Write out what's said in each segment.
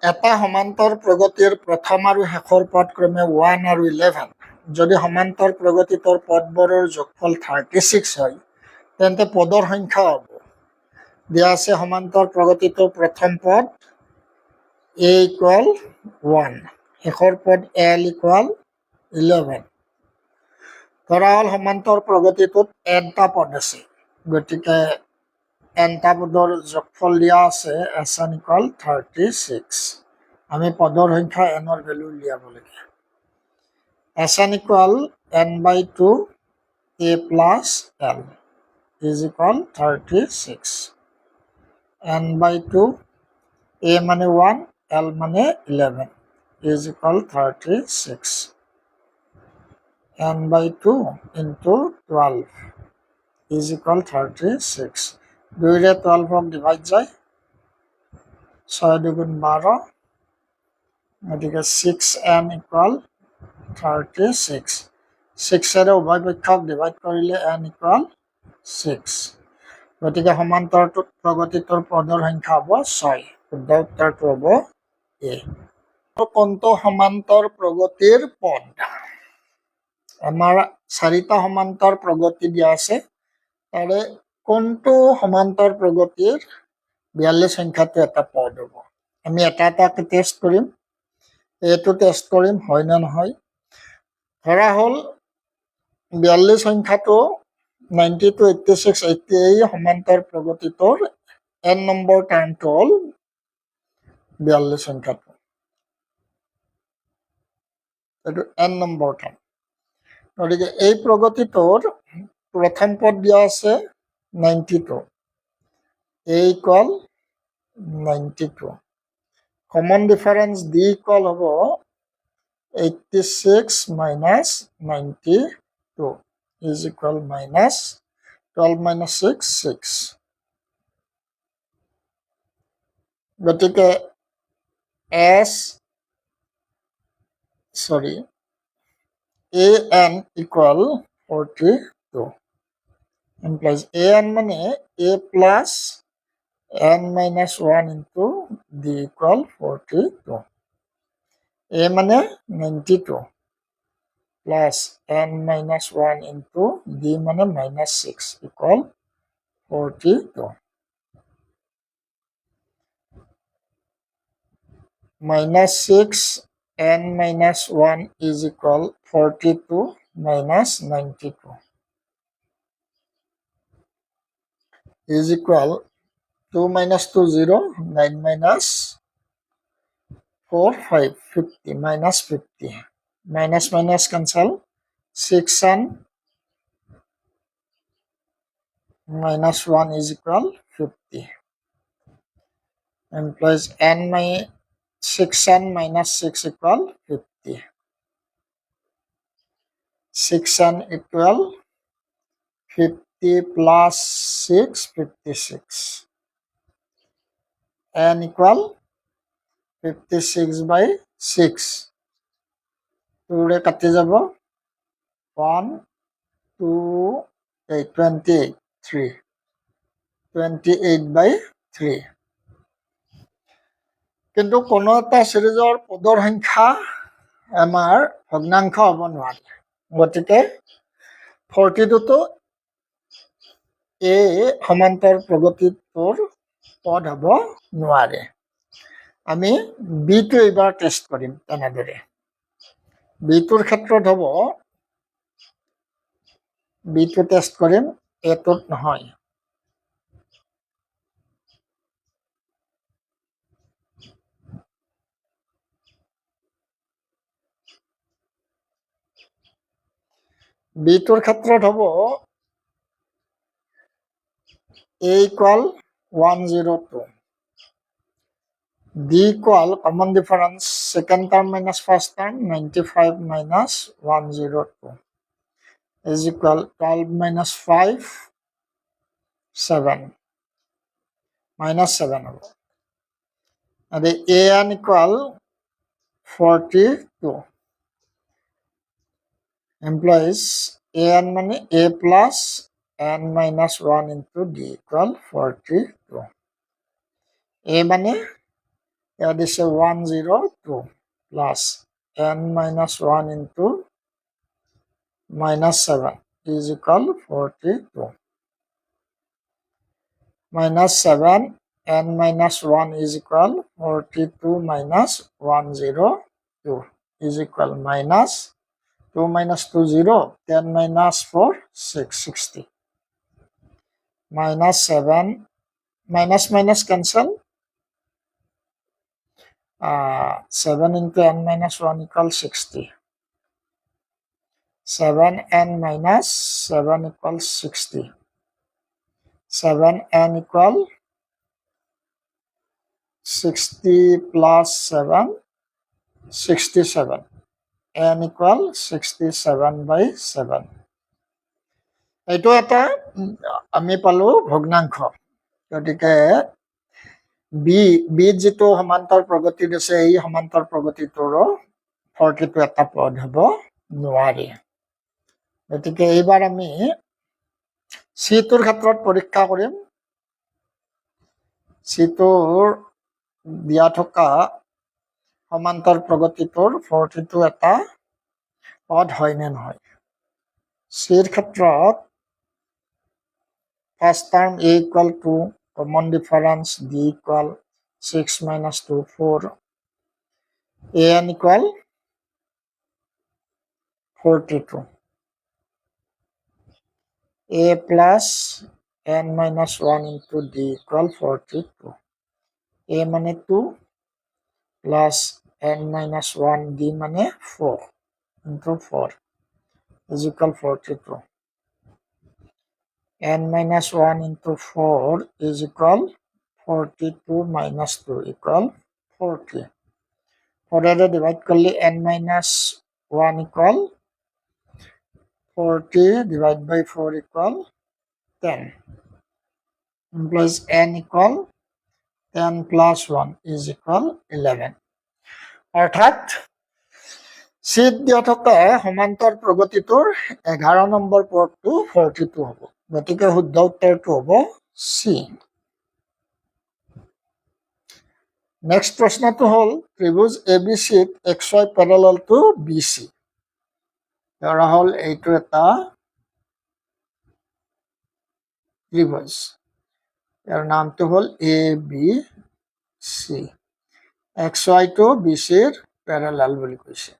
এটা সমান্তৰ প্ৰগতিৰ প্ৰথম আৰু শেষৰ পদ ক্ৰমে 1 আৰু 11 যদি সমান্তৰ প্ৰগতিটোৰ পদবোৰৰ যোগফল 36 হয় তেন্তে পদৰ সংখ্যা হ'ব দিয়া আছে সমান্তৰ প্ৰগতিটোৰ প্ৰথম পদ a ইকুৱেল 1 শেষৰ পদ l ইকুৱেল 11 ধৰা হ'ল সমান্তৰ প্ৰগতিটোত nটা পদ আছে গতিকে nটা পদৰ যোগফল দিয়া আছে sn ইকুৱেল 36 আমি পদৰ সংখ্যা nৰ ভ্যালু উলিয়াব লাগে sn equal n/2 a plus l is equal 36 n/2 a মানে 1 l মানে 11 is equal 36 n/2 into 12 is equal 36 2 रे 12 ক ডিভাইড যায় 6 দুগুণ 12 গতিকে 6n equal 36 6 रे উভয় পক্ষক ডিভাইড কৰিলে n equal 6 গতিকে সমান্তৰটোত প্ৰগতিটোৰ পদৰ সংখ্যা হ'ব 6 শুদ্ধ উত্তৰটো হ'ব a কোনটো সমান্তৰ প্ৰগতিৰ পদ আমাৰ চাৰিটা সমান্তৰ প্ৰগতি দিয়া আছে তাৰে কোনটো সমান্তৰ প্ৰগতিৰ 42 সংখ্যাটো এটা পদ হ'ব আমি এটা এটাকে টেষ্ট কৰিম এইটো টেষ্ট কৰিম হয় না নহয় ধৰা হ'ল 42 সংখ্যাটো 90 to 86 80 এই সমান্তৰ প্ৰগতিটোৰ n নম্বৰ টাৰ্মটো হ'ল 42 সংখ্যাটো এইটো n নম্বৰ টাৰ্ম গতিকে এই প্ৰগতিটোৰ প্ৰথম পদ দিয়া আছে 92 a equal 92 common difference d equal হ'ব 86 minus 92 is equal minus 12 minus 6 6 গতিকে an equal 42 implies an মানে a plus n minus 1 into d equal 42 a মানে 92 plus n minus 1 into d মানে minus 6 equal 42 minus 6 n minus 1 is equal 42 minus 92 is equal 2 minus 2 0 9 minus 4 5 50 minus 50 minus minus cancel 6 and minus 1 is equal 50 implies n my 6n minus 6 equal 50 6n equal 50 plus 6 56 n equal 56 by 6 2 रे কাটি যাব 1 2 8 28 3 28 by 3 কিন্তু কোনো এটা সিৰিজৰ পদৰ সংখ্যা আমাৰ ভগ্নাংশ হ'ব নোৱাৰে গতিকে 42 তো a সমান্তৰ প্ৰগতিটোৰ পদ হ'ব নোৱাৰে আমি b টো এবাৰ টেষ্ট কৰিম তেনেদৰে b টোৰ ক্ষেত্ৰত হ'ব b টো টেষ্ট কৰিম a টোত নহয় b টোৰ ক্ষেত্ৰত হ'ব a equal 102 d equal common difference second term minus first term 95 minus 102 is equal 12 minus 5 7 minus 7 হ'ব and the an equal 42 implies an মানে a plus n minus 1 into d equal 42 a মানে ইয়াত দিছে 102 plus n minus 1 into minus 7 is equal 42. Minus 7 n minus 1 is equal 42 minus 102 is equal minus 2 minus 2 0, 10 minus 4 6 60. Minus 7 minus minus cancel. 7 into n minus 1 equals 60. 7n minus 7 equals 60. 7n equal 60 plus 7, 67. n equal 67 by 7. এইটো এটা আমি পালো ভগ্নাংশ। গতিকে B যেটো সমান্তৰ প্ৰগতি দিছে এই সমান্তৰ প্ৰগতিটোৰো 42 এটা পদ হ'ব নোৱাৰি। গতিকে এইবাৰ আমি সিটোৰ ক্ষেত্ৰত পৰীক্ষা কৰিম। সিটোৰ দিয়া থকা সমান্তৰ প্ৰগতিটোৰ 42 এটা পদ হয় নে নহয়। সিৰ ক্ষেত্ৰত first term a equal to common difference d equal 6 minus 2 4, an equal 42, a plus n minus 1 into d equal 42, a মানে 2 plus n minus 1 d মানে 4 into 4 is equal 42. n minus 1 into 4 is equal 42 minus 2 equal 40. 4 divide करले n minus 1 equal 40 divide by 4 equal 10. Implies n equal 10 plus 1 is equal 11. অর্থাৎ seat দিয়া থকা সমান্তৰ প্ৰগতিটোৰ 11 number পদটো 42 হ'ব। গতিকে শুদ্ধ উত্তৰটো হ'ব সি। নেক্সট প্ৰশ্নটো হ'ল ত্ৰিভুজ ABCত XY parallel to BC। ধৰা হ'ল এইটো এটা ত্ৰিভুজ। ইয়াৰ নামটো হ'ল ABC। XY to BC ৰ parallel বুলি কৈছে।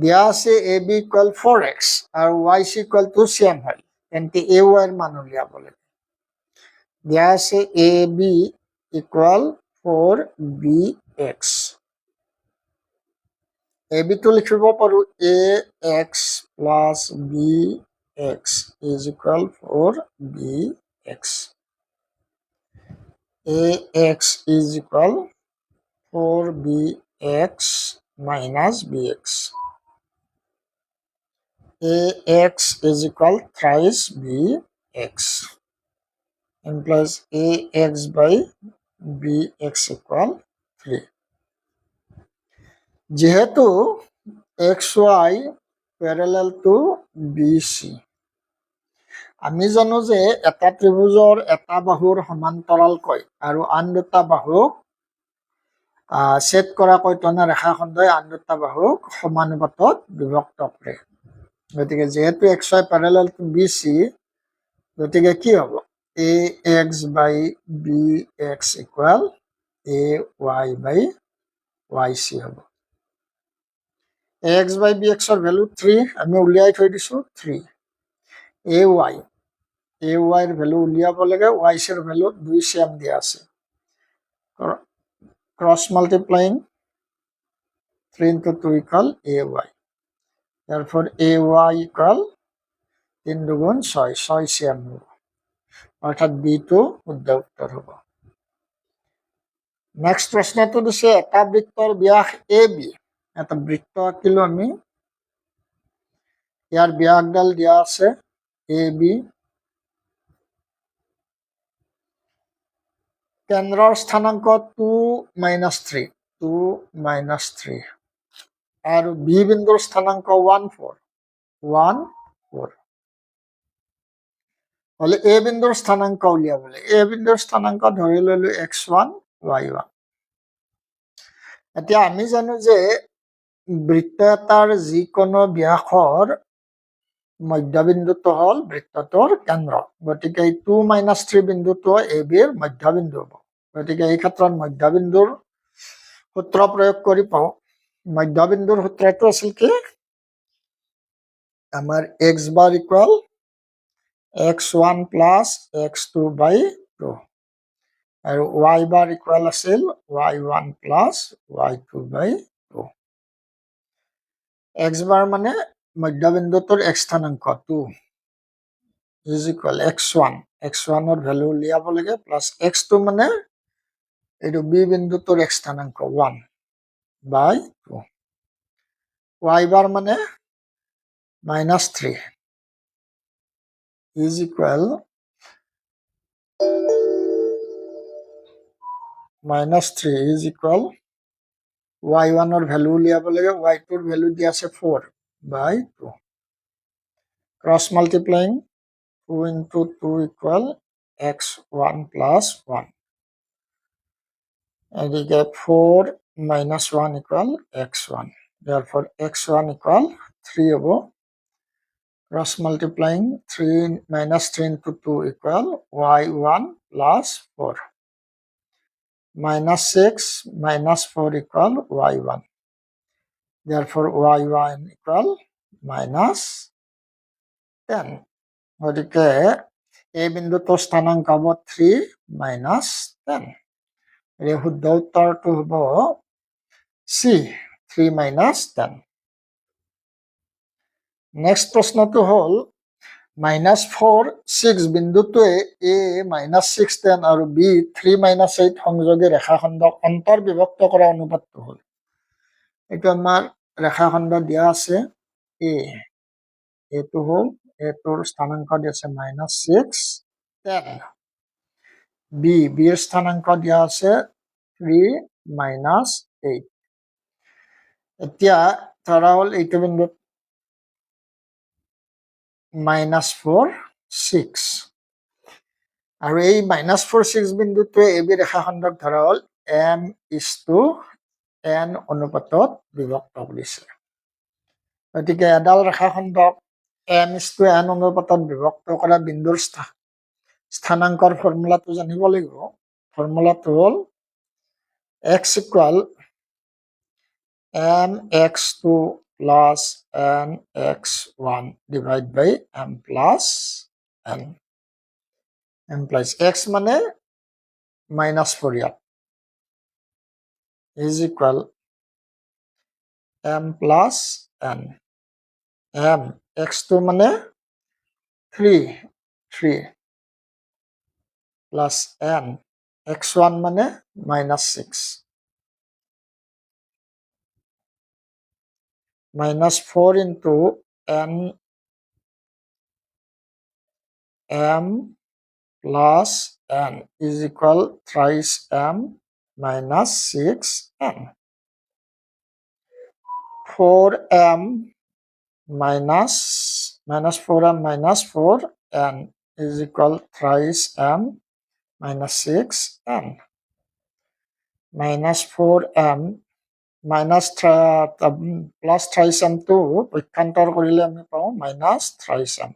দিয়া আছে AB equal 4x আৰু YC equal to same হয়। তেন্তে AY ৰ মান উলিয়াব লাগে। দিয়া আছে AB equal 4BX. AB টো লিখিব পাৰো AX plus BX is equal 4BX. AX is equal 4BX minus BX. AX is equal thrice BX. Implies AX by BX equal 3. যেহেতু XY parallel to BC, আমি জানো যে এটা ত্ৰিভুজৰ এটা বাহুৰ সমান্তৰালকৈ আৰু আন দুটা বাহুক ছেদ কৰাকৈ টনা ৰেখাখণ্ডই আন দুটা বাহুক সমানুপাতত বিভক্ত কৰে। গতিকে যেহেতু XY parallel to BC, গতিকে কি হ'ব AX by BX equal AY by YC হ'ব। AX by BX ৰ ভ্যালু 3 আমি উলিয়াই থৈ দিছো 3। AY ৰ ভ্যালু উলিয়াব লাগে, YC ৰ ভ্যালু 2 সেম দিয়া আছে। Cross multiplying 3 into 2 equal AY. Therefore AY equal 3 দুগুণ 6, 6 সেম হ'ব। অর্থাৎ B2 শুদ্ধ উত্তৰ হ'ব। নেক্সট প্ৰশ্নটো দিছে এটা বৃত্তৰ ব্যাস AB। এটা বৃত্ত আঁকিলো আমি। ইয়াৰ ব্যাসডাল দিয়া আছে AB। কেন্দ্ৰৰ স্থানাংক 2 minus 3, 2 minus 3 আৰু B বিন্দুৰ স্থানাংক 1 4, 1 4 হলে A বিন্দুৰ স্থানাংক উলিয়াবলৈ A বিন্দুৰ স্থানাংক ধৰি ললো x1 y1 এতিয়া আমি জানো যে বৃত্ত এটাৰ যিকোনো ব্যাসৰ মধ্যবিন্দুটো হল বৃত্তটোৰ কেন্দ্ৰ গতিকে 2 - 3 বিন্দুটো এবিৰ মধ্যবিন্দু হ'ব গতিকে এই ক্ষেত্ৰত মধ্যবিন্দুৰ সূত্ৰ প্ৰয়োগ কৰি পাওঁ মধ্যবিন্দুৰ সূত্ৰটো আছিল কি আমাৰ x bar equal x1 plus x2 by 2 আৰু y bar ইকুয়াল আছিল y1 plus y2 by 2 x bar মানে মধ্যবিন্দুটোৰ x স্থানাংক 2 is equal x1 ৰ ভ্যালু উলিয়াব লাগে প্লাস x2 মানে এইটো b বিন্দুটোৰ x স্থানাংক 1 by 2 y bar মানে -3 is equal -3 is equal y1 ৰ ভ্যালু উলিয়াব লাগে y2 ৰ ভ্যালু দিয়া আছে 4 by 2 cross multiplying 2 into 2 equal x1 plus 1 and we get 4 minus 1 equal x1 therefore x1 equal 3 above cross multiplying 3 minus 3 into 2 equal y1 plus 4 minus 6 minus 4 equal y1 therefore y1 equal minus 10 গতিকে এই বিন্দুটো স্থানাংক হ'ব 3 minus 10 এই শুদ্ধ উত্তৰটো হ'ব C 3 minus 10 next প্ৰশ্নটো হ'ল -4 6 বিন্দুটোৱে a -6 10 আৰু b 3 - 8 সংযোগী ৰেখাখণ্ডক অন্তৰ্বিভক্ত কৰা অনুপাতটো হ'ল এইটো আমাৰ ৰেখাখণ্ড দিয়া আছে a এইটো হ'ল এটোৰ স্থানাংক দিয়া আছে -6 10 b ৰ স্থানাংক দিয়া আছে 3 - 8 এতিয়া ধৰা হ'ল এইটো বিন্দুত -4 6 আৰু এই -4 6 বিন্দুটোৱে ab ৰেখাখণ্ডক ধৰা হ'ল m:n অনুপাতত বিভক্ত কৰিছে গতিকে এডাল ৰেখাখণ্ডক m:n অনুপাতত বিভক্ত কৰা বিন্দুৰ স্থানাংকৰ ফৰ্মুলাটো জানিব লাগিব ফৰ্মুলাটো হ'ল x equal mx2 plus nx1 divided by m plus n implies x মানে -4 ইয়াত is equal m plus n m x2 মানে 3 plus n x1 মানে -6 -4 into n m plus n is equal thrice m minus 6n 4m minus 4m minus 4n is equal thrice m minus 6n minus 4m minus plus thrice m to পক্ষান্তৰ কৰিলে আমি পাওঁ minus thrice m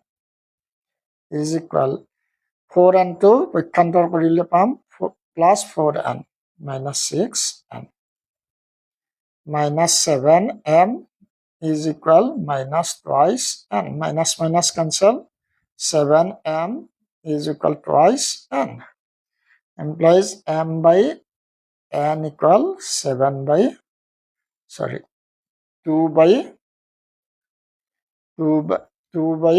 is equal 4n to পক্ষান্তৰ কৰিলে পাম plus 4n minus 6n minus 7m is equal minus twice n minus minus cancel 7m is equal twice n implies m by n equal 2 by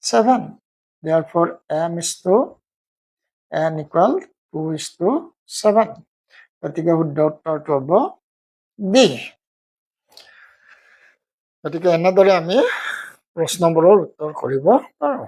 7 therefore m is to n equal 2 is to 7 গতিকে শুদ্ধ উত্তৰটো হ'ব B গতিকে এনেদৰে আমি প্ৰশ্নবোৰৰ উত্তৰ কৰিব পাৰোঁ